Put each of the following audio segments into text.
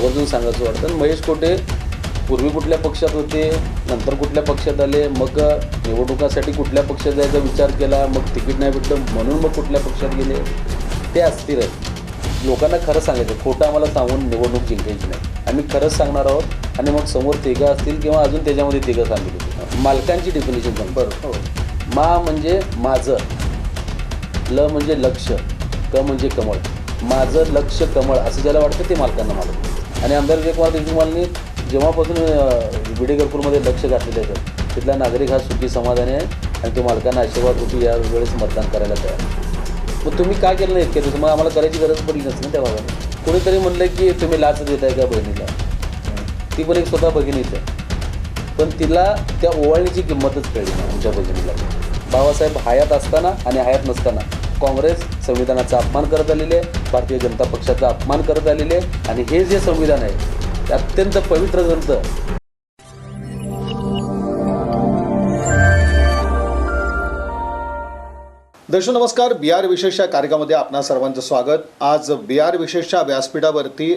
आवर्जून सांगायचं वाटतं. आणि महेश कोटे पूर्वी कुठल्या पक्षात होते, नंतर कुठल्या पक्षात आले, मग निवडणुकासाठी कुठल्या पक्षात जायचा विचार केला, मग तिकीट नाही भेटलं म्हणून मग कुठल्या पक्षात गेले, ते अस्थिरच. लोकांना खरं सांगायचं, खोटं आम्हाला सांगून निवडणूक जिंकायची नाही. आम्ही खरंच सांगणार आहोत. आणि मग समोर तिघं असतील किंवा अजून त्याच्यामध्ये तिघं सांगितली. मालकांची डेफिनेशन सांग. बरं. मा म्हणजे माझं, ल म्हणजे लक्ष, क म्हणजे कमळ. माझं लक्ष कमळ असं ज्याला वाटतं ते मालकांना मालक. आणि आमदार विजयकुमार देशमुखांनी जेव्हापासून विडेगरपूरमध्ये लक्ष घातलेलं आहे, तिथला नागरिक हा सुखी समाधानी आहे आणि तो मालकांना आशीर्वाद होती यावेळेस मतदान करायला तयार. मग तुम्ही का केलं नाही इतक्या दिवस? मग आम्हाला करायची गरज पडली नसते ना त्या भागाने. कोणीतरी म्हणलं की तुम्ही लाच देताय का बहिणीला. ती पण एक स्वतः भगिनीच आहे, पण तिला त्या ओवाळणीची किंमतच कळली ना आमच्या भगिनीला. बाबासाहेब हयात असताना आणि हयात नसताना काँग्रेस संविधानाचा अपमान करत आलेले आहे, भारतीय जनता पक्षाचा अपमान करत आलेले आहे. आणि हे जे संविधान आहे ते अत्यंत पवित्र ग्रंथ. दर्शक नमस्कार. BR विशेष या कार्यक्रमामध्ये आपणा सर्वांचं स्वागत. आज BR विशेषच्या व्यासपीठावरती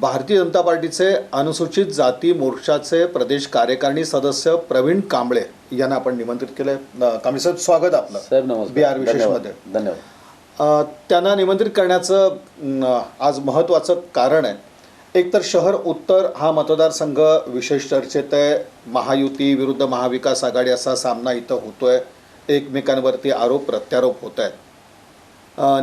भारतीय जनता पार्टीचे अनुसूचित जाती मोर्चाचे प्रदेश कार्यकारिणी सदस्य प्रवीण कांबळे यांना आपण निमंत्रित केले. कांबळे साहेब, स्वागत आपलं साहेब. नमस्कार. BR विशेषमध्ये. धन्यवाद. त्यांना निमंत्रित करण्याचं आज महत्त्वाचं कारण आहे. एकतर शहर उत्तर हा मतदारसंघ विशेष चर्चेत आहे. महायुती विरुद्ध महाविकास आघाडी असा सामना इथं होतोय. एकमेकांवरती आरोप प्रत्यारोप होत आहेत.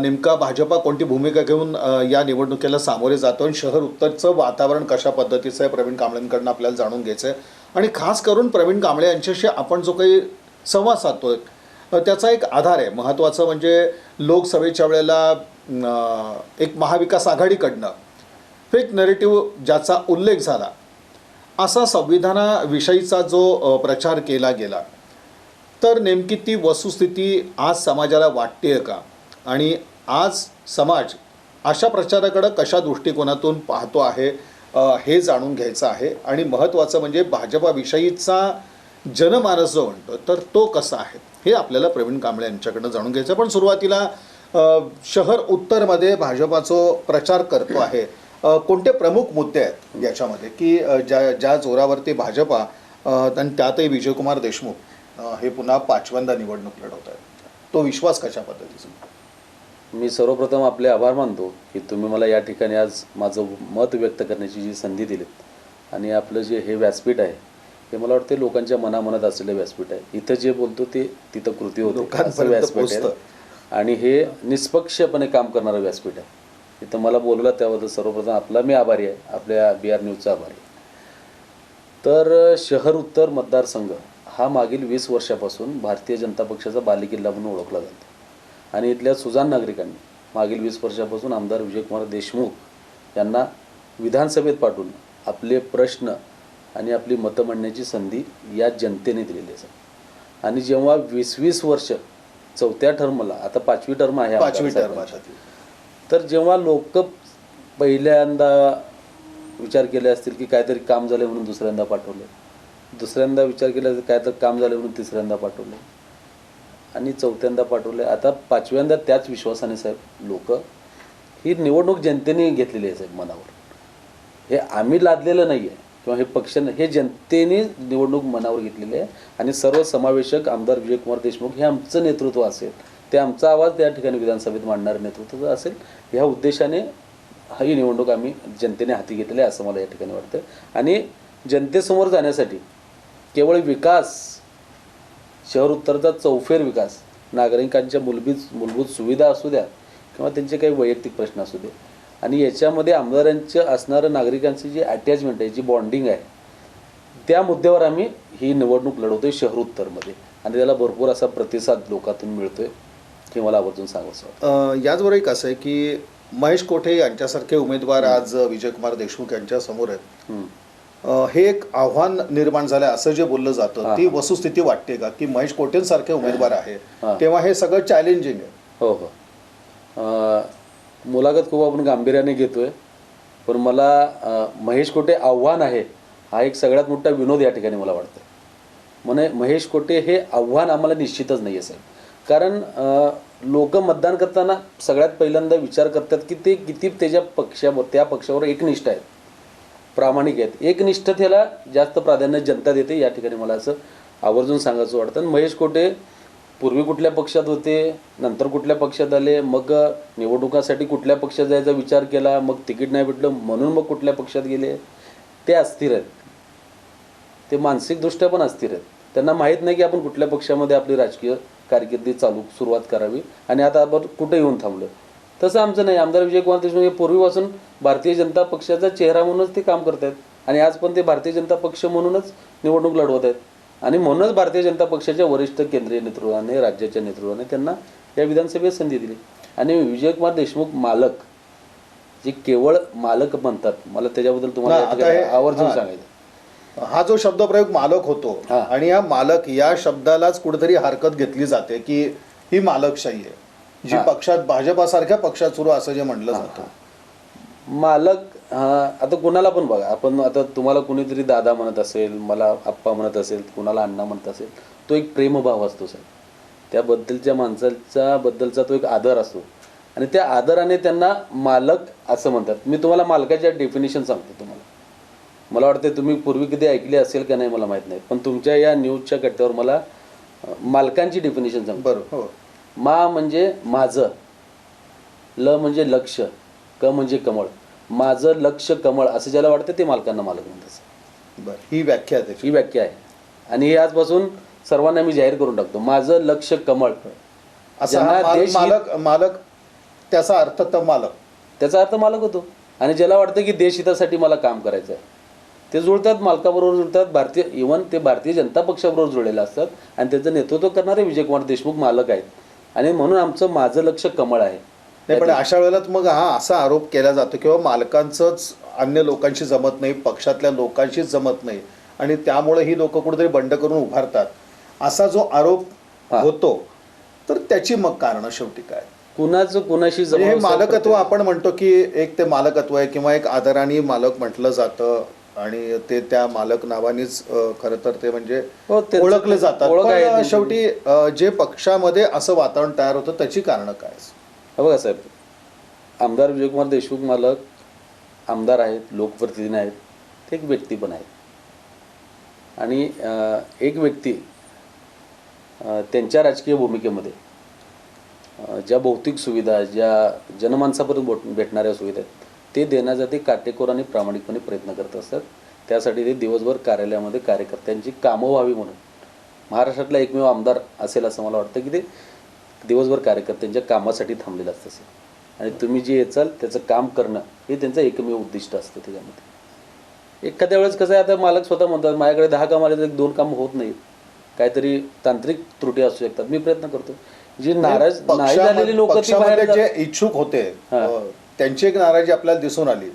नेमका भाजपा कोणती भूमिका घेऊन या निवडणुकीला सामोरे जातो आणि शहर उत्तरचं वातावरण कशा पद्धतीचं आहे प्रवीण कांबळेंकडून आपल्याला जाणून घ्यायचं आहे. आणि खास करून प्रवीण कांबळे यांच्याशी आपण जो काही संवाद साधतोय त्याचा एक आधार आहे. महत्त्वाचं म्हणजे लोकसभेच्या वेळेला एक महाविकास आघाडीकडनं फेक नरेटिव्ह ज्याचा उल्लेख झाला, असा संविधानाविषयीचा जो प्रचार केला गेला, तर नेमकी ती वस्तुस्थिती आज समाजाला वाटते का आणि आज समाज अशा प्रचाराकडं कशा दृष्टिकोनातून पाहतो आहे हे जाणून घ्यायचं आहे. आणि महत्त्वाचं म्हणजे भाजपाविषयीचा जनमानस जो म्हणतो तर तो कसा आहे हे आपल्याला प्रवीण कांबळे यांच्याकडनं जाणून घ्यायचं. पण सुरुवातीला शहर उत्तरमध्ये भाजपाचा प्रचार करतो आहे, कोणते प्रमुख मुद्दे आहेत याच्यामध्ये की ज्या जोरावरती भाजपा आणि त्यातही विजयकुमार देशमुख हे पुन्हा 5व्यांदा निवडणूक लढवत आहेत, तो विश्वास कशा पद्धतीचा? मी सर्वप्रथम आपले आभार मानतो की तुम्ही मला या ठिकाणी आज माझं मत व्यक्त करण्याची जी संधी दिलीत. आणि आपलं जे हे व्यासपीठ आहे हे मला वाटते लोकांच्या मनामनात असलेलं व्यासपीठ आहे. इथं जे बोलतो ते तिथं कृती होते असं व्यासपीठ आहे. आणि हे निष्पक्षपणे काम करणारं व्यासपीठ आहे. इथं मला बोलवलं त्याबद्दल सर्वप्रथम आपला मी आभारी आहे, आपल्या BR न्यूजचा आभारी आहे. तर शहर उत्तर मतदारसंघ हा मागील 20 वर्षापासून भारतीय जनता पक्षाचा बालेकिल्ला म्हणून ओळखला जातो. आणि इथल्या सुजाण नागरिकांनी मागील 20 वर्षापासून आमदार विजयकुमार देशमुख यांना विधानसभेत पाठवून आपले प्रश्न आणि आपली मतं मांडण्याची संधी या जनतेने दिलेली आहे. आणि जेव्हा 20 वर्ष 4थ्या टर्मला, आता 5वी टर्म आहे, 5वी टर्म, तर जेव्हा लोक पहिल्यांदा विचार केले असतील की काहीतरी काम झालं म्हणून दुसऱ्यांदा पाठवलं, दुसऱ्यांदा विचार केला तर काय तर काम झालं म्हणून तिसऱ्यांदा पाठवलं आणि 4थ्यांदा पाठवले. आता 5व्यांदा त्याच विश्वासाने साहेब लोक ही निवडणूक जनतेने घेतलेली आहे साहेब मनावर. हे आम्ही लादलेलं नाही आहे किंवा हे पक्षाने, हे जनतेने निवडणूक मनावर घेतलेली आहे. आणि सर्वसमावेशक आमदार विजयकुमार देशमुख हे आमचं नेतृत्व असेल, ते आमचा आवाज त्या ठिकाणी विधानसभेत मांडणारं नेतृत्व असेल, ह्या उद्देशाने ही निवडणूक आम्ही जनतेने हाती घेतलेली आहे असं मला या ठिकाणी वाटतं. आणि जनतेसमोर जाण्यासाठी केवळ विकास, शहर उत्तरचा चौफेर विकास, नागरिकांच्या मूलभूत सुविधा असू द्या किंवा त्यांचे काही वैयक्तिक प्रश्न असू दे, आणि याच्यामध्ये आमदारांचं असणारं नागरिकांची जी अटॅचमेंट आहे, जी बॉन्डिंग आहे, त्या मुद्द्यावर आम्ही ही निवडणूक लढवतोय शहर उत्तरमध्ये. आणि त्याला भरपूर असा प्रतिसाद लोकातून मिळतोय हे मला आवर्जून सांगायचं. याचबरोबर एक असं आहे की महेश कोठे यांच्यासारखे उमेदवार आज विजयकुमार देशमुख यांच्या समोर आहेत. हे एक आव्हान निर्माण झालं असं जे बोललं जातं, ती वस्तुस्थिती वाटते का की महेश कोठेंसारखे उमेदवार आहे तेव्हा हे सगळं चॅलेंजिंग आहे? हो हो, मुलाखत खूप आपण गांभीर्याने घेतोय, पण मला महेश कोठे आव्हान आहे हा एक सगळ्यात मोठा विनोद या ठिकाणी मला वाटतं. म्हणे महेश कोठे हे आव्हान आम्हाला निश्चितच नाही आहे साहेब. कारण लोक मतदान करताना सगळ्यात पहिल्यांदा विचार करतात की ते किती त्या पक्षावर एकनिष्ठ आहेत. प्रामाणिक आहेत, एकनिष्ठतेला जास्त प्राधान्य जनता देते. या ठिकाणी मला असं आवर्जून सांगायचं वाटतं. आणि महेश कोटे पूर्वी कुठल्या पक्षात होते, नंतर कुठल्या पक्षात आले, मग निवडणुकासाठी कुठल्या पक्षात जायचा विचार केला, मग तिकीट नाही भेटलं म्हणून मग कुठल्या पक्षात गेले, ते अस्थिर आहेत. ते मानसिकदृष्ट्या पण अस्थिर आहेत. त्यांना माहीत नाही की आपण कुठल्या पक्षामध्ये आपली राजकीय कारकिर्दी सुरुवात करावी आणि आता आपण कुठे येऊन थांबलो. तसं आमचं नाही. आमदार विजयकुमार देशमुख हे पूर्वीपासून भारतीय जनता पक्षाचा चेहरा म्हणूनच ते काम करत आहेत आणि आज पण ते भारतीय जनता पक्ष म्हणूनच निवडणूक लढवत आहेत. आणि म्हणूनच भारतीय जनता पक्षाच्या वरिष्ठ केंद्रीय नेतृत्वाने, राज्याच्या नेतृत्वाने त्यांना या विधानसभेत संधी दिली. आणि विजयकुमार देशमुख मालक, जे केवळ मालक म्हणतात, मला त्याच्याबद्दल तुम्हाला आवर्जून सांगायचं. हा जो शब्दप्रयोग मालक होतो आणि या मालक या शब्दालाच कुठेतरी हरकत घेतली जाते की ही मालकशाही आहे, जी पक्षात भाजपासारख्या पक्षात सुरू असं जे म्हटलं जातं. मालक आता कुणाला पण बघा, आपण आता तुम्हाला कुणीतरी दादा म्हणत असेल, मला आप्पा म्हणत असेल, कुणाला अण्णा म्हणत असेल, तो एक प्रेमभाव असतो साहेब. त्याबद्दलच्या माणसाच्या बद्दलचा तो एक आदर असतो आणि त्या आदराने त्यांना मालक असं म्हणतात. मी तुम्हाला मालकाच्या डेफिनेशन सांगतो तुम्हाला. मला वाटतं तुम्ही पूर्वी कधी ऐकले असेल का नाही मला माहीत नाही, पण तुमच्या या न्यूजच्या कट्ट्यावर मला मालकांची डेफिनेशन सांगतो. बरोबर. मा म्हणजे माझं, ल म्हणजे लक्ष, क म्हणजे कमळ. माझं लक्ष कमळ असं ज्याला वाटतं ते मालकांना मालक म्हणतात. बरं, ही व्याख्या आहे. ही व्याख्या आहे आणि हे आजपासून सर्वांना मी जाहीर करून टाकतो. माझं लक्ष कमळ. मालक त्याचा अर्थ तर मालक, त्याचा अर्थ मालक होतो. आणि ज्याला वाटतं की देशहितासाठी मला काम करायचं आहे, ते जुळतात, मालकाबरोबर जुळतात. इव्हन ते भारतीय जनता पक्षाबरोबर जुळलेले असतात आणि त्याचं नेतृत्व करणारे विजयकुमार देशमुख मालक आहेत. आणि म्हणून आमचं माझं लक्ष कमळ आहे. नाही, पण अशा वेळेला मग हा असा आरोप केला जातो किंवा मालकांचंच अन्य लोकांशी जमत नाही, पक्षातल्या लोकांशीच जमत नाही आणि त्यामुळे ही लोक कुठेतरी बंड करून उभारतात, असा जो आरोप होतो, तर त्याची मग कारण शेवटी काय? कुणाचं कुणाशी हे मालकत्व आपण म्हणतो की एक ते मालकत्व आहे किंवा एक आदराने मालक म्हटलं जातं आणि ते त्या मालक नावानेच खरं तर ते म्हणजे ओळखले जातात. पण शेवटी जे पक्षामध्ये असं वातावरण तयार होतं त्याची कारणं काय? बघा साहेब, आमदार विजयकुमार देशमुख मालक आमदार आहेत, लोकप्रतिनिधी आहेत, ते एक व्यक्ती पण आहेत. आणि एक व्यक्ती त्यांच्या राजकीय भूमिकेमध्ये ज्या भौतिक सुविधा, ज्या जनमानसापर्यंत भेटणाऱ्या सुविधा आहेत, ते देण्यासाठी काटेकोर आणि प्रामाणिकपणे प्रयत्न करत असतात. त्यासाठी ते दिवसभर कार्यालयामध्ये कार्यकर्त्यांची कामं व्हावी म्हणून, महाराष्ट्रातला एकमेव आमदार असेल असं मला वाटतं की ते दिवसभर कार्यकर्त्यांच्या कामासाठी थांबलेलं असतं असेल. आणि तुम्ही जे येचाल त्याचं काम करणं हे त्यांचं एकमेव उद्दिष्ट असतं. त्याच्यामध्ये एखाद्या वेळेस कसं आहे, आता मालक स्वतः म्हणतात माझ्याकडे 10 कामं आले तर 2 कामं होत नाहीत, काहीतरी तांत्रिक त्रुटी असू शकतात, मी प्रयत्न करतो. जी नाराज नाही झालेली लोक जे इच्छुक होते त्यांची एक नाराजी आपल्याला दिसून आली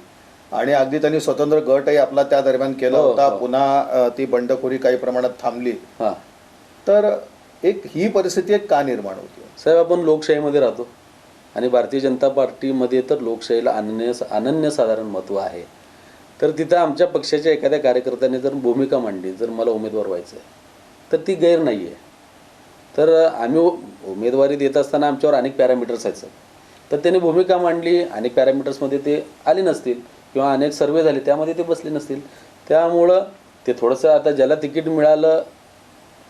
आणि अगदी त्यांनी स्वतंत्र गटही आपला त्या दरम्यान केला होता. पुन्हा ती बंडखोरी काही प्रमाणात थांबली. तर एक ही परिस्थिती एक का निर्माण होती? साहेब, आपण लोकशाहीमध्ये राहतो आणि भारतीय जनता पार्टीमध्ये तर लोकशाहीला अनन्यसाधारण महत्त्व आहे. तर तिथं आमच्या पक्षाच्या एखाद्या कार्यकर्त्याने जर भूमिका मांडली, जर मला उमेदवार व्हायचं आहे, तर ती गैर नाही आहे. तर आम्ही उमेदवारी देत असताना आमच्यावर अनेक पॅरामीटर्स आहेत. तर त्याने भूमिका मांडली, अनेक पॅरामीटर्समध्ये ते आले नसतील किंवा अनेक सर्वे झाले त्यामध्ये ते बसले नसतील. त्यामुळं ते थोडंसं, आता ज्याला तिकीट मिळालं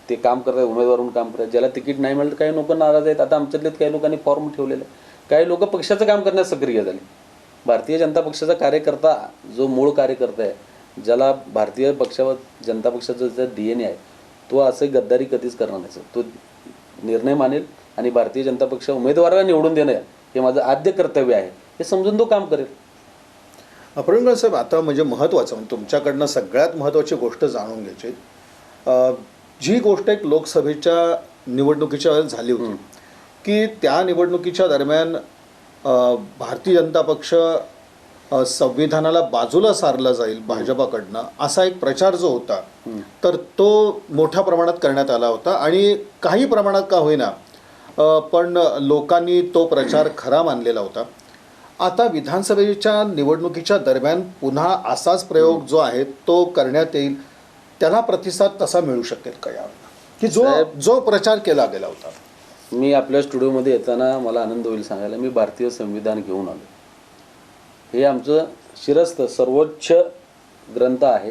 ते काम करतात, उमेदवार म्हणून काम करतात. ज्याला तिकीट नाही मिळालं काही लोक नाराज आहेत. आता आमच्यातलेच काही लोकांनी फॉर्म ठेवलेले, काही लोक पक्षाचं काम करण्यास सक्रिय झाले. भारतीय जनता पक्षाचा कार्यकर्ता, जो मूळ कार्यकर्ता आहे, ज्याला भारतीय जनता पक्षाचा जो DNA आहे, तो असं गद्दारी कधीच करणार नाही. तो निर्णय मानेल आणि भारतीय जनता पक्ष उमेदवाराला निवडून देणं हे माझं आद्य कर्तव्य आहे हे समजून तो काम करेल. अपरंकर साहेब, आता म्हणजे महत्त्वाचं, तुमच्याकडनं सगळ्यात महत्त्वाची गोष्ट जाणून घ्यायची, जी गोष्ट एक लोकसभेच्या निवडणुकीच्या वेळेस झाली होती की त्या निवडणुकीच्या दरम्यान भारतीय जनता पक्ष संविधानाला बाजूला सारला जाईल भाजपाकडनं असा एक प्रचार जो होता, तर तो मोठ्या प्रमाणात करण्यात आला होता आणि काही प्रमाणात का होईना पण लोकांनी तो प्रचार खरा मानलेला होता. आता विधानसभेच्या निवडणुकीच्या दरम्यान पुन्हा असाच प्रयोग जो आहे तो करण्यात येईल, त्याला प्रतिसाद तसा मिळू शकेल का यावेळेला, की जो प्रचार केला गेला होता? मी आपल्या स्टुडिओमध्ये येताना मला आनंद होईल सांगायला, मी भारतीय संविधान घेऊन आलो. हे आमचं शिरस्थ सर्वोच्च ग्रंथ आहे.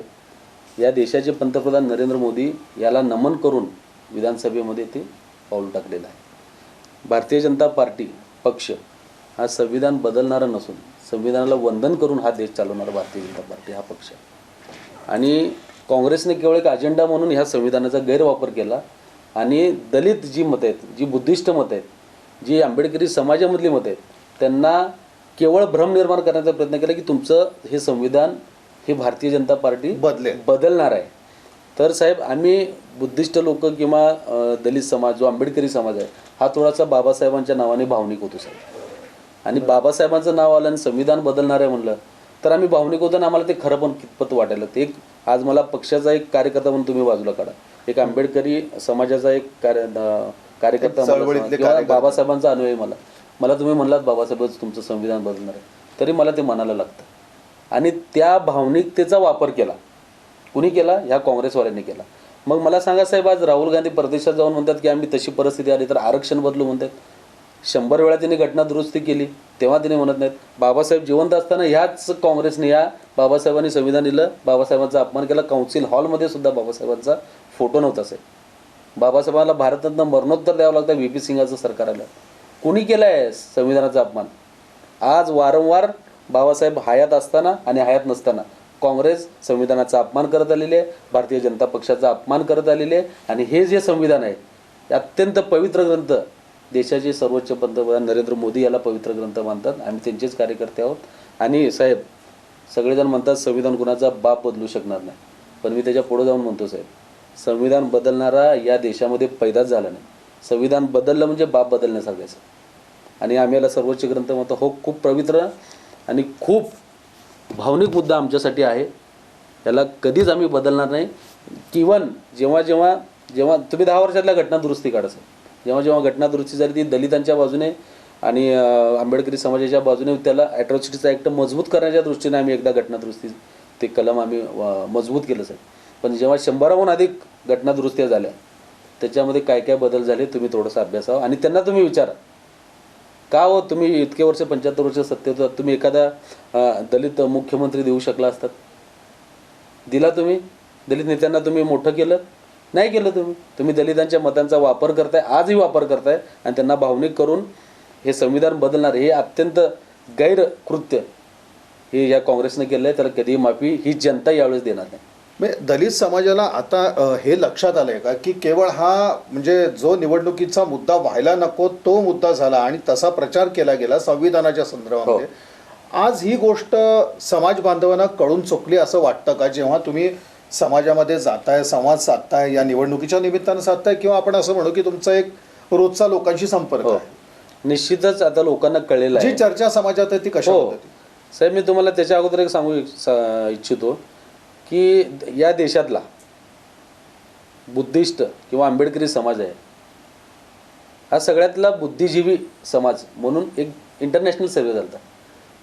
या देशाचे पंतप्रधान नरेंद्र मोदी याला नमन करून विधानसभेमध्ये ते पाऊल टाकलेलं आहे. भारतीय जनता पार्टी पक्ष हा संविधान बदलणारा नसून संविधानाला वंदन करून हा देश चालवणारा भारतीय जनता पार्टी हा पक्ष आहे. आणि काँग्रेसने केवळ एक अजेंडा म्हणून ह्या संविधानाचा गैरवापर केला आणि दलित जी मतं आहेत, जी बुद्धिस्ट मतं आहेत, जी आंबेडकरी समाजामधली मतं आहेत, त्यांना केवळ भ्रम निर्माण करण्याचा प्रयत्न केला की तुमचं हे संविधान हे भारतीय जनता पार्टी बदलणार आहे. तर साहेब, आम्ही बुद्धिस्ट लोक किंवा दलित समाज जो आंबेडकरी समाज आहे हा थोडासा बाबासाहेबांच्या नावाने भावनिक होतो साहेब. आणि बाबासाहेबांचं नाव आलं आणि संविधान बदलणार आहे म्हणलं तर आम्ही भावनिक होतो आणि आम्हाला ते खरं पण कितपत वाटायला लागतं. एक आज मला पक्षाचा एक कार्यकर्ता म्हणून तुम्ही बाजूला काढा, एक आंबेडकरी समाजाचा एक कार्यकर्ता किंवा बाबासाहेबांचा अनुयायी मला तुम्ही म्हणलात बाबासाहेबच तुमचं संविधान बदलणार आहे तरी मला ते मनाला लागतं. आणि त्या भावनिकतेचा वापर केला कुणी केला? ह्या काँग्रेसवाल्यांनी केला. मग मला सांगा साहेब, आज राहुल गांधी परदेशात जाऊन म्हणतात की आम्ही तशी परिस्थिती आली तर आरक्षण बदलू म्हणतात. 100 वेळा त्यांनी घटना दुरुस्ती केली तेव्हा त्यांनी म्हणत नाहीत. बाबासाहेब जिवंत असताना ह्याच काँग्रेसने या बाबासाहेबांनी संविधान दिलं, बाबासाहेबांचा अपमान केला. काउन्सिल हॉलमध्ये सुद्धा बाबासाहेबांचा फोटो नव्हता साहेब. बाबासाहेबांना भारतरत्न मरणोत्तर द्यावं लागतं. VP सिंगाचं सरकार आलं. कुणी केलं आहे संविधानाचा अपमान? आज वारंवार बाबासाहेब हयात असताना आणि हयात नसताना काँग्रेस संविधानाचा अपमान करत आलेली आहे, भारतीय जनता पक्षाचा अपमान करत आलेले आहे. आणि हे जे संविधान आहे अत्यंत पवित्र ग्रंथ, देशाचे सर्वोच्च पंतप्रधान नरेंद्र मोदी याला पवित्र ग्रंथ मानतात. आम्ही त्यांचेच कार्यकर्ते आहोत. आणि साहेब, सगळेजण म्हणतात संविधान कुणाचा बाप बदलू शकणार नाही, पण मी त्याच्या पुढे जाऊन म्हणतो साहेब, संविधान बदलणारा या देशामध्ये पैदाच झाला नाही. संविधान बदललं म्हणजे बाप बदलण्यासारखाच. आणि आम्ही याला सर्वोच्च ग्रंथ म्हणतो. हो, खूप पवित्र आणि खूप भावनिक मुद्दा आमच्यासाठी आहे. याला कधीच आम्ही बदलणार नाही. इव्हन जेव्हा जेव्हा जेव्हा तुम्ही 10 वर्षातल्या घटना दुरुस्ती काढा साहेब, जेव्हा जेव्हा घटना दुरुस्ती झाली ती दलितांच्या बाजूने आणि आंबेडकरी समाजाच्या बाजूने त्याला ॲट्रॉसिटीचा ॲक्ट मजबूत करण्याच्या दृष्टीने आम्ही एकदा घटना दुरुस्ती ते कलम आम्ही मजबूत केलं साहेब. पण जेव्हा 100हून अधिक घटना दुरुस्त्या झाल्या त्याच्यामध्ये काय काय बदल झाले तुम्ही थोडंसं अभ्यासावं. आणि त्यांना तुम्ही विचारा का हो, तुम्ही इतके वर्ष 75 वर्ष सत्तेत होतात, तुम्ही एखादा दलित मुख्यमंत्री देऊ शकला असतात? दिला तुम्ही? दलित नेत्यांना तुम्ही मोठं केलं नाही केलं. तुम्ही दलितांच्या मतांचा वापर करताय, आजही वापर करताय आणि त्यांना भावनिक करून हे संविधान बदलणार हे अत्यंत गैरकृत्य हे या काँग्रेसने केलं आहे. त्याला कधीही माफी ही जनता यावेळेस देणार नाही. म्हणजे दलित समाजाला आता हे लक्षात आलंय का की केवळ हा म्हणजे जो निवडणुकीचा मुद्दा व्हायला नको तो मुद्दा झाला आणि तसा प्रचार केला गेला संविधानाच्या संदर्भामध्ये. आज ही गोष्ट समाज बांधवांना कळून चुकली असं वाटतं का? जेव्हा तुम्ही समाजामध्ये जाताय, संवाद साधताय, या निवडणुकीच्या निमित्तानं साधताय किंवा आपण असं म्हणू की तुमचा एक रोजचा लोकांशी संपर्क आहे, निश्चितच आता लोकांना कळलेलं आहे. जी चर्चा समाजात आहे ती कशा होती? साहेब, मी तुम्हाला त्याच्या अगोदर एक सांगू इच्छितो की या देशातला बुद्धिस्ट किंवा आंबेडकरी समाज आहे हा सगळ्यातला बुद्धिजीवी समाज म्हणून एक इंटरनॅशनल सर्वे झाला.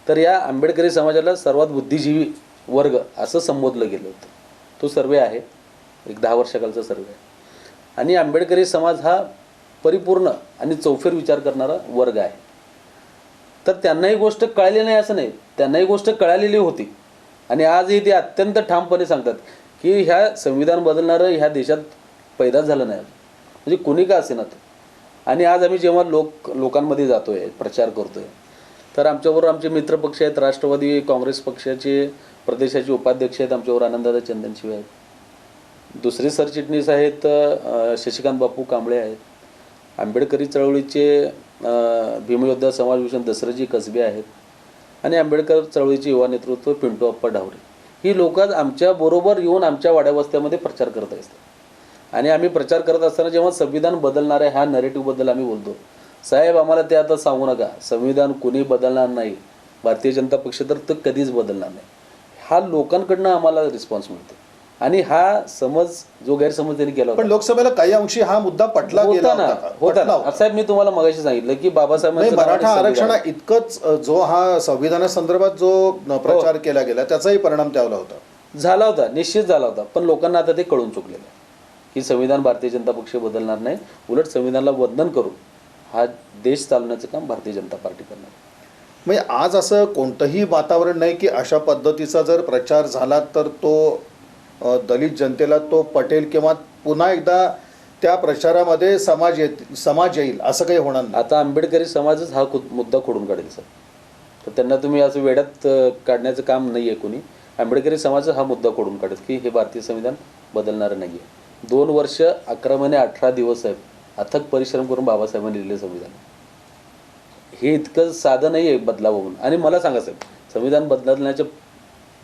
तर या आंबेडकरी समाजाला सर्वात बुद्धिजीवी वर्ग असं संबोधलं गेलं होतं. तो सर्वे आहे, एक 10 वर्षाखालचा सर्वे आहे. आणि आंबेडकरी समाज हा परिपूर्ण आणि चौफेर विचार करणारा वर्ग आहे. तर त्यांनाही गोष्ट कळाली नाही असं नाही, त्यांनाही गोष्ट कळालेली होती. आणि आजही ते अत्यंत ठामपणे सांगतात की ह्या संविधान बदलणारं ह्या देशात पैदाच झालं नाही, म्हणजे कोणी का असे ना तो. आणि आज आम्ही जेव्हा लोकांमध्ये जातोय, प्रचार करतोय, तर आमच्याबरोबर आमचे मित्रपक्ष आहेत. राष्ट्रवादी काँग्रेस पक्षाचे प्रदेशाचे उपाध्यक्ष आहेत आमच्यावर आनंददादा चंदनशिवे आहेत. दुसरे सरचिटणीस आहेत शशिकांत बापू कांबळे आहेत. आंबेडकरी चळवळीचे भीमयोद्धा समाजभूषण दसरजी कसबे आहेत. आणि आंबेडकर चळवळीचे युवा नेतृत्व पिंटू अप्पा ढावरे. ही लोक आमच्याबरोबर येऊन आमच्या वाड्यावस्त्यामध्ये प्रचार करत असतात. आणि आम्ही प्रचार करत असताना जेव्हा संविधान बदलणार आहे ह्या नरेटिव्हबद्दल आम्ही बोलतो, साहेब आम्हाला ते आता सांगू नका, संविधान कुणी बदलणार नाही, भारतीय जनता पक्ष तर तो कधीच बदलणार नाही. हा लोकांकडनं आम्हाला रिस्पॉन्स मिळतो. आणि हा समज जो गैरसमज त्यांनी केला होता, पण लोकसभेला काही अंशी हा मुद्दा पटला गेला होता. साहेब, मी तुम्हाला मगाशी सांगितलं की बाबासाहेब मराठा आरक्षण इतकंच जो हा संविधानासंदर्भात जो प्रचार केला गेला त्याचाही परिणाम त्याला झाला होता, निश्चित झाला होता. पण लोकांना आता ते कळून चुकलेलं आहे की संविधान भारतीय जनता पक्ष बदलणार नाही, उलट संविधानाला वंदन करून हा देश चालवण्याचं काम भारतीय जनता पार्टी करणार. म्हणजे आज असं कोणतंही वातावरण नाही की अशा पद्धतीचा जर प्रचार झाला तर तो दलित जनतेला तो पटेल किंवा पुन्हा एकदा त्या प्रचारामध्ये समाज येईल असं काही होणार नाही. आता आंबेडकरी समाजच हा मुद्दा खोडून काढेल सर. तर त्यांना तुम्ही असं वेड्यात काढण्याचं काम नाही आहे कोणी. आंबेडकरी समाज हा मुद्दा खोडून काढेल की हे भारतीय संविधान बदलणारं नाही आहे. 2 वर्ष 11 महिने 18 दिवस आहेत अथक परिश्रम करून बाबासाहेबांनी लिहिलेलं संविधान. हे इतकं साधं नाही आहे बदलावं म्हणून. आणि मला सांगा साहेब, संविधान बदलण्याचे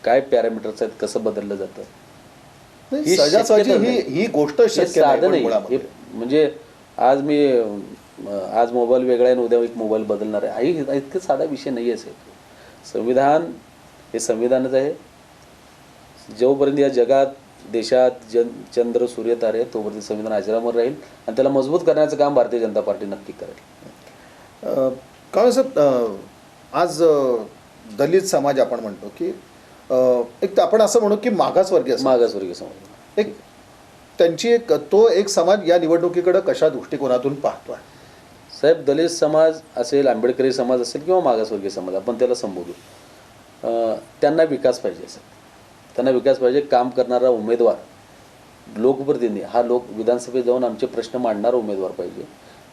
काय पॅरामीटर्स आहेत, कसं बदललं जातं? ही सहजासहजी शक्यता ही नाही. ही गोष्ट हे शक्य साधं नाही नाही. हे म्हणजे आज मोबाईल वेगळा आहे आणि उद्या एक मोबाईल बदलणार आहे. इतकं साधा विषय नाही आहे साहेब. संविधान हे संविधानच आहे. जोपर्यंत या जगात देशात चंद्र सूर्य तारे आहेत तोपर्यंत संविधान अजरामर राहील आणि त्याला मजबूत करण्याचं काम भारतीय जनता पार्टी नक्की करेल. कारण साहेब आज दलित समाज आपण म्हणतो की एक आपण असं म्हणू की मागासवर्गीय समाज एक त्यांची एक समाज या निवडणुकीकडे कशा दृष्टिकोनातून पाहतोय? साहेब, दलित समाज असेल, आंबेडकरी समाज असेल किंवा मागासवर्गीय समाज आपण त्याला संबोधू, त्यांना विकास पाहिजे असेल. त्यांना विकास पाहिजे. काम करणारा उमेदवार, लोकप्रतिनिधी हा विधानसभेत जाऊन आमचे प्रश्न मांडणारा उमेदवार पाहिजे.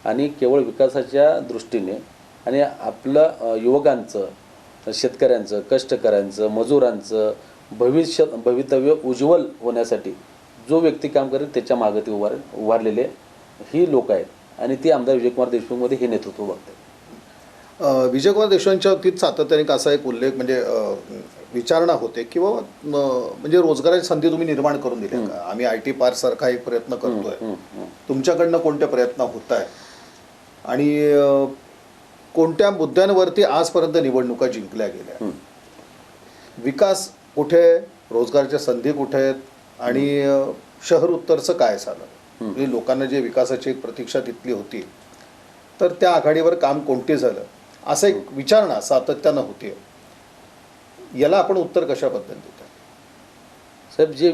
आणि केवळ विकासाच्या दृष्टीने आणि आपलं युवकांचं, शेतकऱ्यांचं, कष्टकऱ्यांचं, मजुरांचं भवितव्य उज्ज्वल होण्यासाठी जो व्यक्ती काम करेल त्याच्या मागे ते उभारलेले ही लोक आहेत. आणि ती आमदार विजयकुमार देशमुखमध्ये हे नेतृत्व बघतात. विजयकुमार देशमुखांच्या बाबतीत सातत्याने असा एक उल्लेख म्हणजे विचारणा होते की बाबा म्हणजे रोजगाराची संधी तुम्ही निर्माण करून दिल्या का? आम्ही IT पार्क सारखा एक प्रयत्न करतोय, तुमच्याकडनं कोणते प्रयत्न होत आहे आणि कोणत्या मुद्द्यांवरती आजपर्यंत निवडणुका जिंकल्या गेल्या? विकास कुठे, रोजगाराच्या संधी कुठे आहेत आणि शहर उत्तरचं काय झालं? म्हणजे लोकांना जे विकासाची एक प्रतीक्षा तिथली होती तर त्या आघाडीवर काम कोणते झालं असं एक विचारणा सातत्यानं होती. याला आपण उत्तर कशा पद्धतीने देतो? साहेब, जे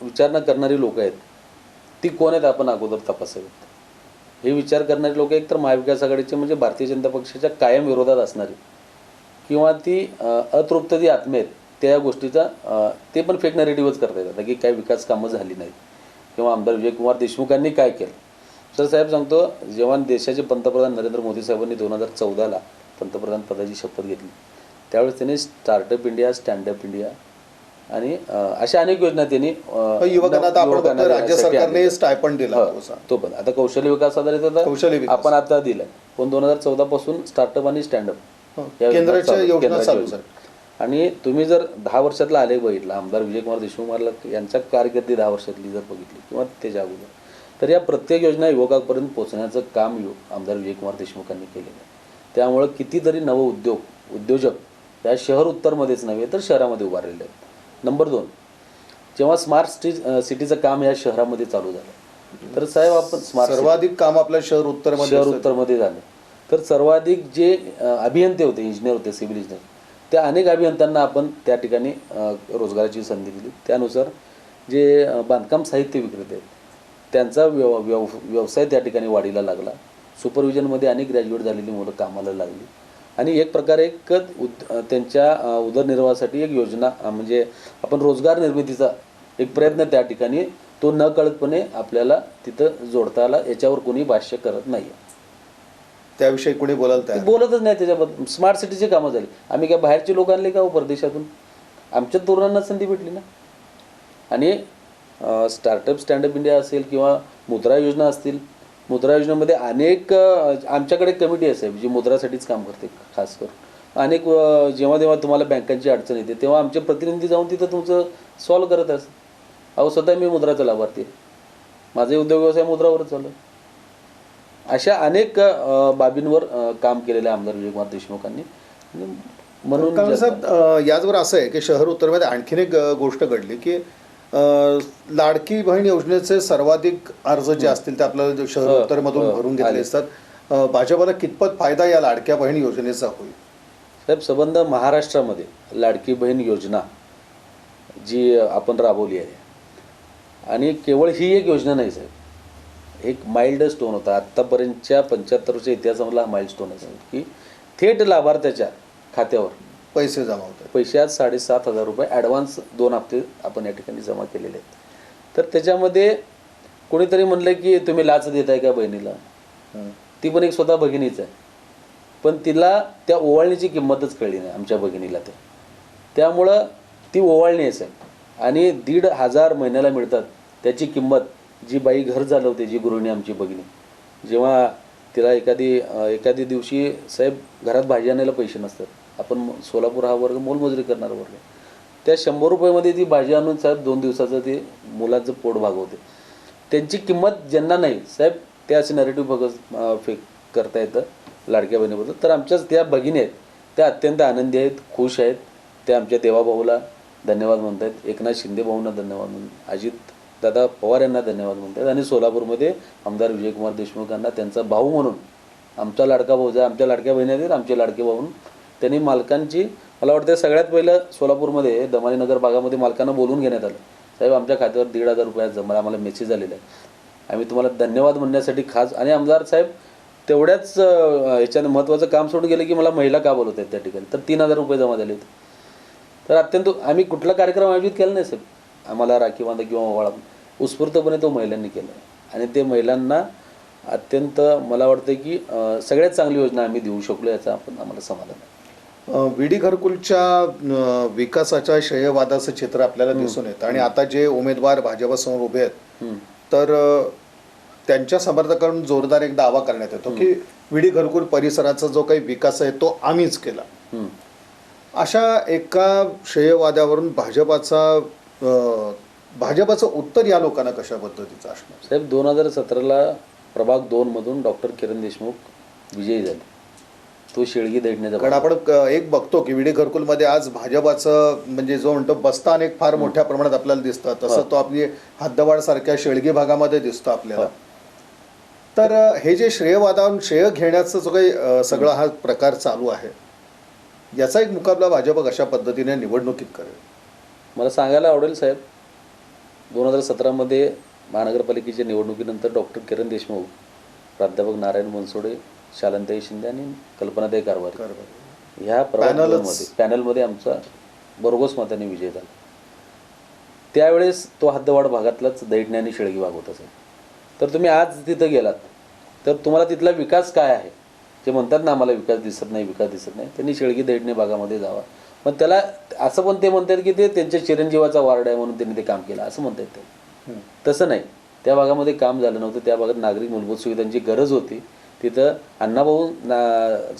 विचारणा करणारी लोक आहेत ती कोण आहेत आपण अगोदर तपासावेत. हे विचार करणारी लोक एक तर महाविकास आघाडीचे म्हणजे भारतीय जनता पक्षाच्या कायम विरोधात असणारी किंवा ती अतृप्त आत्मे आहेत त्या गोष्टीचा ते पण फेक नॅरेटिव्हच करता येतात की काही विकास कामं झाली नाहीत किंवा आमदार विजयकुमार देशमुखांनी काय केलं. तर साहेब सांगतो, जेव्हा देशाचे पंतप्रधान नरेंद्र मोदी साहेबांनी 2014ला पंतप्रधान पदाची शपथ घेतली त्यावेळेस त्यांनी स्टार्टअप इंडिया, स्टँडअप इंडिया आणि अशा अनेक योजना त्यांनी युवकांना राज्य सरकारने स्टायपंड दिला. तो पण आता कौशल्य विकास आधारित होता, आपण आता दिलाय. पण 2014 पासून स्टार्टअप आणि स्टँडअप केंद्राच्या योजना चालू झाल्या. आणि तुम्ही जर 10 वर्षातला आलेख बघितला आमदार विजयकुमार देशमुख यांच्या कारकिर्दी 10 वर्षातली जर बघितली किंवा त्याच्या अगोदर, तर या प्रत्येक योजना युवकांपर्यंत पोहोचण्याचं काम आमदार विजयकुमार देशमुखांनी केलेलं आहे. त्यामुळं कितीतरी उद्योजक या शहर उत्तरमध्येच नव्हे तर शहरामध्ये उभारलेले आहेत. नंबर 2, जेव्हा स्मार्ट सिटीचं काम या शहरामध्ये चालू झालं तर साहेब आपण सर्वाधिक काम आपल्या शहर उत्तरमध्ये झालं. तर सर्वाधिक जे अभियंते होते, इंजिनियर होते, सिव्हिल इंजिनियर, त्या अनेक अभियंत्यांना आपण त्या ठिकाणी रोजगाराची संधी दिली. त्यानुसार जे बांधकाम साहित्य विक्रेते आहेत त्यांचा व्यवसाय त्या ठिकाणी वाढीला लागला. सुपरविजनमध्ये अनेक ग्रॅज्युएट झालेली मुलं कामाला लागली आणि एक प्रकारे त्यांच्या उदरनिर्वाहासाठी एक योजना म्हणजे आपण रोजगार निर्मितीचा एक प्रयत्न त्या ठिकाणी तो न कळतपणे आपल्याला तिथं जोडता आला. याच्यावर कोणी भाष्य करत नाही. त्याविषयी कोणी बोलतच नाही. त्याच्याबद्दल स्मार्ट सिटीची कामं झाली. आम्ही काय बाहेरचे लोक आणले का हो परदेशातून? आमच्या तरुणांना संधी भेटली ना. आणि स्टार्टअप स्टँडअप इंडिया असेल किंवा मुद्रा योजना असतील, मुद्रा योजनेमध्ये अनेक आमच्याकडे कमिटी असेल जी मुद्रासाठीच काम करते. खास करून अनेक जेव्हा तुम्हाला बँकांची अडचण येते तेव्हा आमचे प्रतिनिधी जाऊन तिथं तुमचं सॉल्व करत असतात. अहो स्वतः मी मुद्राचा लाभार्थी आहे, माझे उद्योग व्यवसाय मुद्रावरच चालू आहे. अशा अनेक बाबींवर काम केलेलं आहे आमदार विजयकुमार देशमुखांनी. म्हणून याचबरोबर असं आहे की शहर उत्तरमध्ये आणखीन एक गोष्ट घडली की लाडकी बहीण योजनेचे सर्वाधिक अर्ज जे असतील ते आपल्याला शहर उत्तरमधून भरून घेतले असतात. भाजपला कितपत फायदा या लाडक्या बहीण योजनेचा होईल? साहेब, संबंध महाराष्ट्रामध्ये लाडकी बहीण योजना जी आपण राबवली आहे आणि केवळ ही एक योजना नाही साहेब, एक माइल्ड स्टोन होता. आत्तापर्यंतच्या 75 वर्षाच्या इतिहासामधला हा माइल्ड स्टोन असेल की थेट लाभार्थ्याच्या खात्यावर पैसे जमा होतात. पैसे आज 7,500 रुपये ॲडव्हान्स 2 हप्ते आपण या ठिकाणी जमा केलेले आहेत. तर त्याच्यामध्ये कोणीतरी म्हणलं की तुम्ही लाच देताय का बहिणीला. ती पण एक स्वतः भगिनीच आहे, पण तिला त्या ओवाळणीची किंमतच कळली नाही आमच्या भगिनीला. त्यामुळं ती ओवाळणी आहे साहेब, आणि 1,500 महिन्याला मिळतात. त्याची किंमत जी बाई घर चालवते, जी गृहिणी आमची भगिनी, जेव्हा तिला एखादी दिवशी साहेब घरात भाजी आणायला पैसे नसतात, आपण सोलापूर हा वर्ग मोलमजुरी करणारा वर्ग, त्या 100 रुपयामध्ये ती भाजी आणून साहेब 2 दिवसाचं ते मुलाचं पोट भागवते. त्यांची किंमत ज्यांना नाही साहेब, ते असे नरेटिव्ह फेक करता येतं लाडक्या बहिणीबद्दल. तर आमच्याच त्या भगिनी आहेत, त्या अत्यंत आनंदी आहेत, खुश आहेत. त्या आमच्या देवाभाऊला धन्यवाद म्हणत आहेत, एकनाथ शिंदे भाऊंना धन्यवाद म्हणतात, अजित दादा पवार यांना धन्यवाद म्हणतात, आणि सोलापूरमध्ये आमदार विजयकुमार देशमुख यांना त्यांचा भाऊ म्हणून, आमचा लाडका भाऊ आहे, आमच्या लाडक्या बहिणी आहेत, आमचे लाडके भाऊ, त्यांनी मालकांची, मला वाटतं सगळ्यात पहिलं सोलापूरमध्ये दमानीनगर भागामध्ये मालकांना बोलून घेण्यात आलं. साहेब आमच्या खात्यावर 1,500 रुपये जमा, आम्हाला मेसेज आलेला आहे, आम्ही तुम्हाला धन्यवाद म्हणण्यासाठी खास. आणि आमदार साहेब तेवढ्याच ह्याच्यानं महत्त्वाचं काम सोडून गेले की मला महिला का बोलवत आहेत त्या ठिकाणी, तर 3,000 रुपये जमा झाले होते. तर अत्यंत आम्ही कुठला कार्यक्रम आयोजित केला नाही साहेब, आम्हाला राखी बांधा किंवा ओवाळा, उत्स्फूर्तपणे तो महिलांनी केला, आणि ते महिलांना अत्यंत मला वाटतं की सगळ्यात चांगली योजना आम्ही देऊ शकलो, याचा आम्हाला समाधान आहे. विडी घरकुलच्या विकासाच्या श्रेयवादाचं चित्र आपल्याला दिसून येतं, आणि आता जे उमेदवार भाजपसमोर उभे आहेत, तर त्यांच्या समर्थकांकडून जोरदार एक दावा करण्यात येतो की विडी घरकुल परिसराचा जो काही विकास आहे तो आम्हीच केला. अशा एका श्रेयवादावरून भाजपाचं उत्तर या लोकांना कशा पद्धतीचं असणार साहेब? 2017ला प्रभाग 2 मधून डॉक्टर किरण देशमुख विजयी झाले, तो शेळगी देण्याचा. कारण आपण एक बघतो की विडी घरकुलमध्ये आज भाजपाचं म्हणजे जो म्हणतो बस्तान एक फार मोठ्या प्रमाणात आपल्याला दिसतं, तसं तो आपली हद्दवाड सारख्या शेळगी भागामध्ये दिसतो आपल्याला. तर हे जे श्रेयवादावरून श्रेय घेण्याचं जो काही सगळा हा प्रकार चालू आहे, याचा एक मुकाबला भाजप कशा पद्धतीने निवडणुकीत करेल? मला सांगायला आवडेल साहेब, 2017मध्ये महानगरपालिकेच्या निवडणुकीनंतर डॉक्टर किरण देशमुख, प्राध्यापक नारायण बनसोडे, शालनताई शिंदे आणि कल्पनाताई कारभारी ह्या पॅनलमध्ये आमचा भरघोस मताने विजय झाला. त्यावेळेस तो हद्दवाड भागातलाच दैठणे आणि शेळगी भाग होता साहेब. तर तुम्ही आज तिथं गेलात तर तुम्हाला तिथला विकास काय आहे, जे म्हणतात ना आम्हाला विकास दिसत नाही, त्यांनी शेळगी दैठणे भागामध्ये जावा. पण त्याला असं पण ते म्हणतात की ते त्यांच्या चिरंजीवाचा वार्ड आहे म्हणून त्यांनी ते काम केलं असं म्हणतात. ते तसं नाही, त्या भागामध्ये काम झालं नव्हतं. त्या भागात नागरिक मूलभूत सुविधांची गरज होती. तिथं अण्णाभाऊ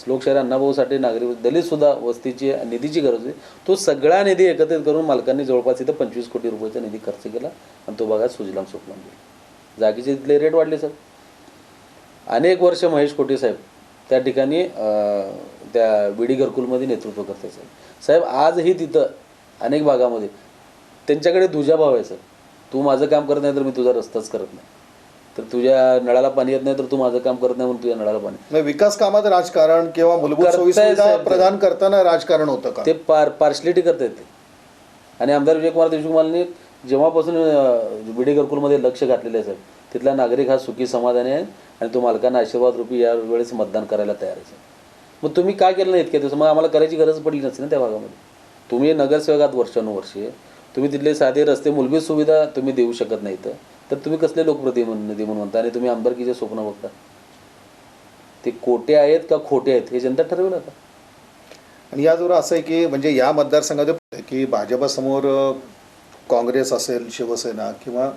लोकशाहीर अण्णाभाऊसाठी नागरिक दलितसुद्धा वस्तीची निधीची गरज होती. तो सगळा निधी एकत्रित करून मालकांनी जवळपास इथं 25 कोटी रुपयाचा निधी खर्च केला, आणि तो भागात सुजलाम सुफलाम गेला. जागेचे तिथले रेट वाढले सर. अनेक वर्ष महेश कोटे साहेब त्या ठिकाणी त्या विडी घरकुलमध्ये नेतृत्व करतात साहेब. आजही तिथं अनेक भागामध्ये त्यांच्याकडे दुजाभाव आहे सर. तू माझं काम करत नाही तर मी तुझा रस्ताच करत नाही, तर तुझ्या नळाला पाणी येत नाही तर तू माझं काम करत नाही म्हणून तुझ्या नळाला पाणी. विकास कामात राजकारण किंवा मूलभूत सोयीसुविधा प्रदान करताना राजकारण होतं का? ते पार्शलिटी करता येते. आणि आमदार विजयकुमार देशमुखांनी जेव्हापासून विडी घरकुलमध्ये लक्ष घातलेलं आहे साहेब, तिथला नागरिक हा सुखी समाधानी आहे, आणि तो मालकांना आशीर्वाद रूपी यावेळेस मतदान करायला तयार आहे. मग तुम्ही काय केलं नाही इतक्या दिवस? मग आम्हाला करायची गरज पडली नसते ना त्या भागामध्ये. तुम्ही नगरसेवकात वर्षानुवर्षे, तुम्ही तिथले साधे रस्ते मूलभूत सुविधा तुम्ही देऊ शकत नाही, तर तुम्ही कसले लोकप्रतिनिधी म्हणून म्हणता, आणि तुम्ही आमदारकीचे स्वप्न बघता. ते कोटे आहेत का खोटे आहेत हे जनता ठरवेल आता. आणि याजवळ असं आहे की म्हणजे या मतदारसंघात की भाजपसमोर काँग्रेस असेल, शिवसेना किंवा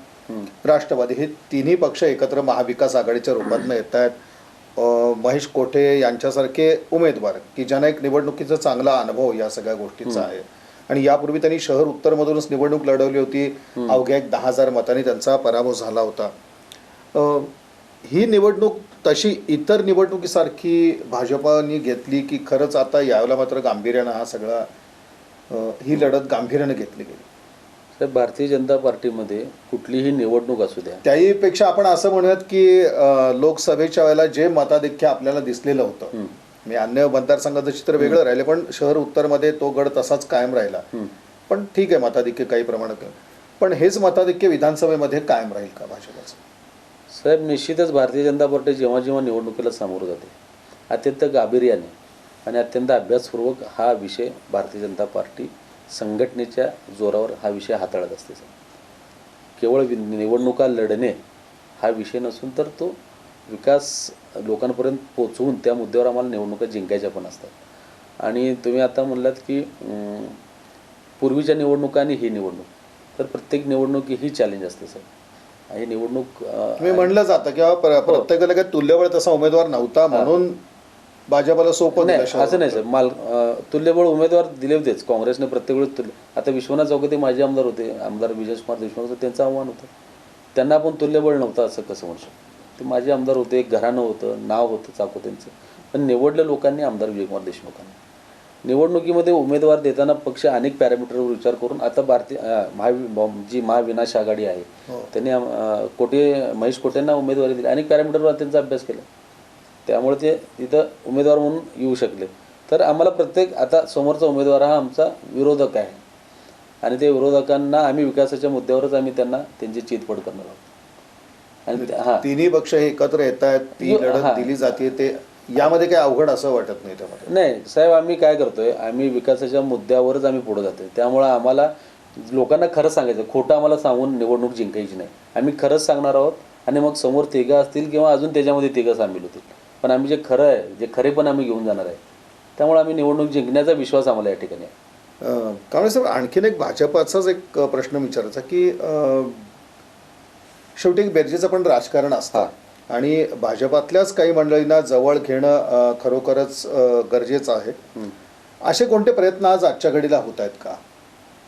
राष्ट्रवादी हे तिन्ही पक्ष एकत्र महाविकास आघाडीच्या रूपातनं येत आहेत. महेश कोठे यांच्यासारखे उमेदवार की ज्यांना एक निवडणुकीचा चांगला अनुभव या सगळ्या गोष्टीचा आहे, आणि यापूर्वी त्यांनी शहर उत्तरमधूनच निवडणूक लढवली होती. अवघ्या 10,000 मतांनी त्यांचा पराभव झाला होता. ही निवडणूक तशी इतर निवडणुकीसारखी भाजपाने घेतली की खरंच आता यावेळेला मात्र गांभीर्यानं हा सगळा ही लढत गांभीर्यानं घेतली गेली? साहेब, भारतीय जनता पार्टीमध्ये कुठलीही निवडणूक असू द्या, त्याहीपेक्षा आपण असं म्हणूयात की लोकसभेच्या वेळेला जे मताधिक्य आपल्याला दिसलेलं होतं, मी अन्य मतदारसंघाचं चित्र वेगळं राहिलं, पण शहर उत्तरमध्ये तो गड तसाच कायम राहिला. पण ठीक आहे, मताधिक्य काही प्रमाणात, पण हेच मताधिक्य विधानसभेमध्ये कायम राहील का भाजपचं? साहेब, निश्चितच भारतीय जनता पार्टी जेव्हा जेव्हा निवडणुकीला सामोरं जाते अत्यंत गांभीर्याने आणि अत्यंत अभ्यासपूर्वक हा विषय भारतीय जनता पार्टी संघटनेच्या जोरावर हा विषय हाताळत असते सर. केवळ निवडणुका लढणे हा विषय नसून तर तो विकास लोकांपर्यंत पोचवून त्या मुद्द्यावर आम्हाला निवडणुका जिंकायच्या पण असतात. आणि तुम्ही आता म्हणलात की पूर्वीच्या निवडणुका आणि ही निवडणूक, तर प्रत्येक निवडणूक ही चॅलेंज असते सर. ही निवडणूक मी म्हणलं जातं किंवा प्रत्येकाला काही तुल्यबळ तसा उमेदवार नव्हता म्हणून भाजपला सोपं नाही दिलं असं नाही सर. तुल्यबळ उमेदवार दिले होतेच काँग्रेसने प्रत्येक वेळेस आता विश्वनाथ चौकते माजी आमदार होते, आमदार विजयकुमार देशमुख होते, त्यांचं आव्हान होतं. त्यांना पण तुल्यबळ नव्हतं असं कसं म्हणू शकतो. ते माजी आमदार होते, एक घराणं होतं, नाव होतं चाकोतेंचं, पण निवडल्या लोकांनी आमदार विजयकुमार देशमुखांना. निवडणुकीमध्ये उमेदवार देताना पक्ष अनेक पॅरामीटरवर विचार करून आता जी महाविनाश आघाडी आहे त्यांनी महेश कोटेंना उमेदवारी दिली, अनेक पॅरामीटरवर त्यांचा अभ्यास केला, त्यामुळे ते तिथं उमेदवार म्हणून येऊ शकले. तर आम्हाला प्रत्येक आता समोरचा उमेदवार हा आमचा विरोधक आहे आणि ते विरोधकांना आम्ही विकासाच्या मुद्द्यावरच आम्ही त्यांना त्यांची चितपड करणार आहोत. आणि तिन्ही पक्ष हे एकत्र येत आहेत, ती लढत दिली जाते, ते यामध्ये काही अवघड असं वाटत नाही त्यामध्ये. नाही साहेब, आम्ही काय करतोय, आम्ही विकासाच्या मुद्द्यावरच आम्ही पुढे जातोय. त्यामुळं आम्हाला लोकांना खरंच सांगायचं, खोटं आम्हाला सांगून निवडणूक जिंकायची नाही. आम्ही खरंच सांगणार आहोत आणि मग समोर तिघं असतील किंवा अजून त्याच्यामध्ये तिघं सामील होतील, पण आम्ही जे खरं आहे, जे खरे पण आम्ही घेऊन जाणार आहे. त्यामुळे आम्ही निवडणूक जिंकण्याचा विश्वास आम्हाला या ठिकाणी आहे. कांबळे साहेब, आणखीन एक भाजपाचाच एक प्रश्न विचारायचा की शेवटी एक बेरजेचं पण राजकारण असतं आणि भाजपातल्याच काही मंडळींना जवळ घेणं खरोखरच गरजेचं आहे. असे कोणते प्रयत्न आज आजच्या घडीला होत आहेत का?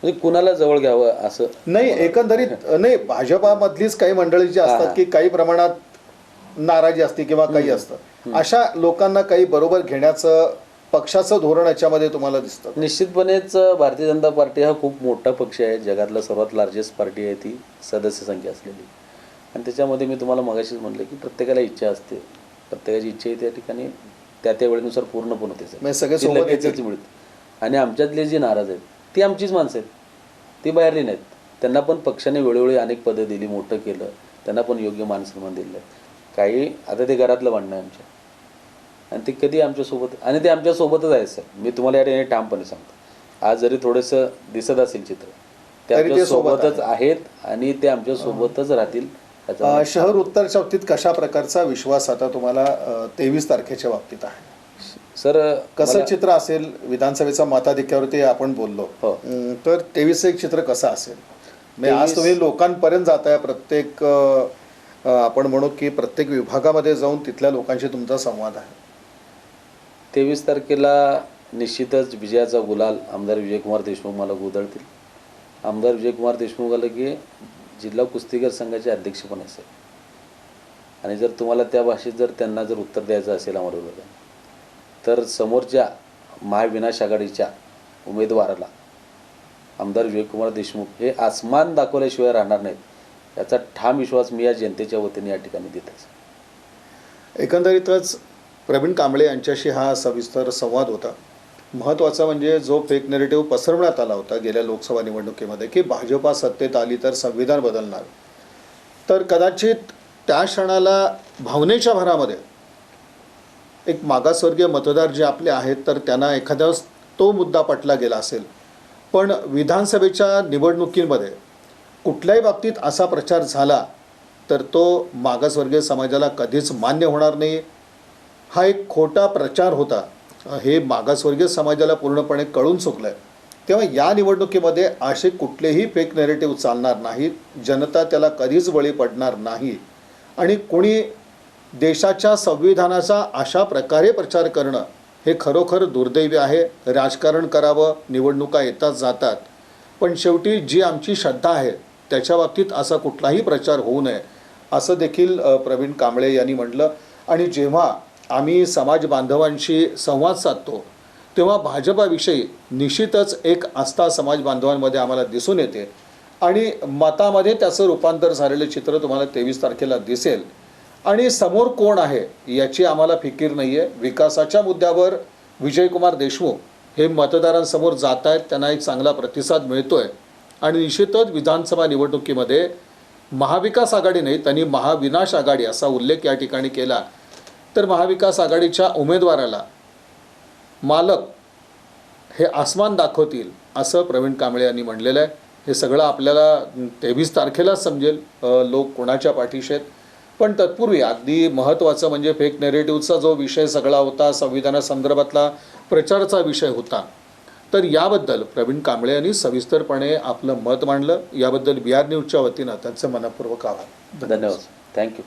म्हणजे कुणाला जवळ घ्यावं असं नाही, एकंदरीत नाही, भाजपामधलीच काही मंडळी जी असतात की काही प्रमाणात नाराजी असते किंवा काही असतं, अशा लोकांना काही बरोबर घेण्याचं पक्षाचं धोरण याच्यामध्ये तुम्हाला दिसतं? निश्चितपणेच भारतीय जनता पार्टी हा खूप मोठा पक्ष आहे, जगातला सर्वात लार्जेस्ट पार्टी आहे ती, सदस्य संख्या असलेली. आणि त्याच्यामध्ये मी तुम्हाला मगाशीच म्हटलं की प्रत्येकाला इच्छा असते, प्रत्येकाची इच्छा त्या ठिकाणी त्या वेळेनुसार पूर्ण पण होते सगळे सोबतच मिळते. आणि आमच्यातले जी नाराज आहेत ती आमचीच माणसं आहेत, ती बाहेरली नाहीत. त्यांना पण पक्षाने वेळोवेळी अनेक पदं दिली, मोठं केलं, त्यांना पण योग्य मान सन्मान दिलं. काही आता ते घरातलं भांडणं आहे आमच्या, आणि ते कधी आमच्यासोबत, आणि ते आमच्यासोबतच आहे सर. मी तुम्हाला या ठिकाणी ठामपणे सांगतो, आज जरी थोडंसं दिसत असेल चित्र, ते आमच्यासोबतच आहेत आणि ते आमच्यासोबतच राहतील. शहर उत्तरच्या बाबतीत कशा प्रकारचा विश्वास आता तुम्हाला 23 तारखेच्या बाबतीत आहे सर? कसं चित्र असेल? विधानसभेचा मताधिक्यावरती आपण बोललो, तर 23 एक चित्र कसं असेल? म्हणजे आज तुम्ही लोकांपर्यंत जाताय, प्रत्येक आपण म्हणू की प्रत्येक विभागामध्ये जाऊन तिथल्या लोकांशी तुमचा संवाद आहे. 23 तारखेला निश्चितच विजयाचा गुलाल आमदार विजयकुमार देशमुख मला उधळतील. आमदार विजयकुमार देशमुख आलं की जिल्हा कुस्तीगीर संघाचे अध्यक्ष पण असेल, आणि जर तुम्हाला त्या भाषेत जर त्यांना जर उत्तर द्यायचं असेल आम्हाला, तर समोरच्या महाविनाश आघाडीच्या उमेदवाराला आमदार विजयकुमार देशमुख हे आसमान दाखवल्याशिवाय राहणार नाहीत, याचा ठाम विश्वास मी या जनतेच्या वतीने या ठिकाणी देतच. एकंदरीतच प्रवीण कांबळे यांच्याशी हा सविस्तर संवाद होता. महत्त्वाचं म्हणजे जो फेक नेरेटिव्ह पसरवण्यात आला होता गेल्या लोकसभा निवडणुकीमध्ये की भाजपा सत्तेत आली तर संविधान बदलणार, तर कदाचित त्या क्षणाला भावनेच्या भरामध्ये एक मागासवर्गीय मतदार जे आपले आहेत तर त्यांना एखाद्या तो मुद्दा पटला गेला असेल, पण विधानसभेच्या निवडणुकीमध्ये कुठल्याही बाबतीत असा प्रचार झाला तर तो मागासवर्गीय समाजाला कधीच मान्य होणार नाही. हा एक खोटा प्रचार होता, हे मागासवर्गीय समाजाला पूर्णपणे कळून चुकलं आहे. तेव्हा या निवडणुकीमध्ये असे कुठलेही फेक नेरेटिव्ह चालणार नाहीत, जनता त्याला कधीच बळी पडणार नाही. आणि कोणी देशाच्या संविधानाचा अशा प्रकारे प्रचार करणं हे खरोखर दुर्दैवी आहे. राजकारण करावं, निवडणुका येतात जातात, पण शेवटी जी आमची श्रद्धा आहे त्याच्या बाबतीत असा कुठलाही प्रचार होऊ नये असं देखील प्रवीण कांबळे यांनी म्हटलं. आणि जेव्हा आम्ही समाज बांधवांशी संवाद साधतो तेव्हा भाजपाविषयी निश्चितच एक आस्था समाज बांधवांमध्ये आम्हाला दिसून येते आणि मतामध्ये त्याचं रूपांतर झालेलं चित्र तुम्हाला 23 तारखेला दिसेल. आणि समोर कोण आहे याची आम्हाला फिकीर नाही आहे. विकासाच्या मुद्द्यावर विजयकुमार देशमुख हे मतदारांसमोर जात आहेत, त्यांना एक चांगला प्रतिसाद मिळतो आहे. आणि निश्चितच विधानसभा निवडणुकीमध्ये महाविकास आघाडी नाही, त्यांनी महाविनाश आघाडी असा उल्लेख या ठिकाणी केला, तर महाविकास आघाडीच्या उमेदवाराला मालक हे आसमान दाखवतील असं प्रवीण कांबळे यांनी म्हणलेलं आहे. हे सगळं आपल्याला 23 तारखेलाच समजेल लोक कोणाच्या पाठीशी आहेत. पण तत्पूर्वी अगदी महत्त्वाचं म्हणजे फेक नेरेटिव्हचा जो विषय सगळा होता, संविधानासंदर्भातला प्रचाराचा विषय होता, तर याबद्दल प्रवीण कांबळे यांनी सविस्तरपणे आपलं मत मांडलं. याबद्दल BR न्यूजच्या वतीनं त्यांचं मनपूर्वक आभार. धन्यवाद. थँक्यू.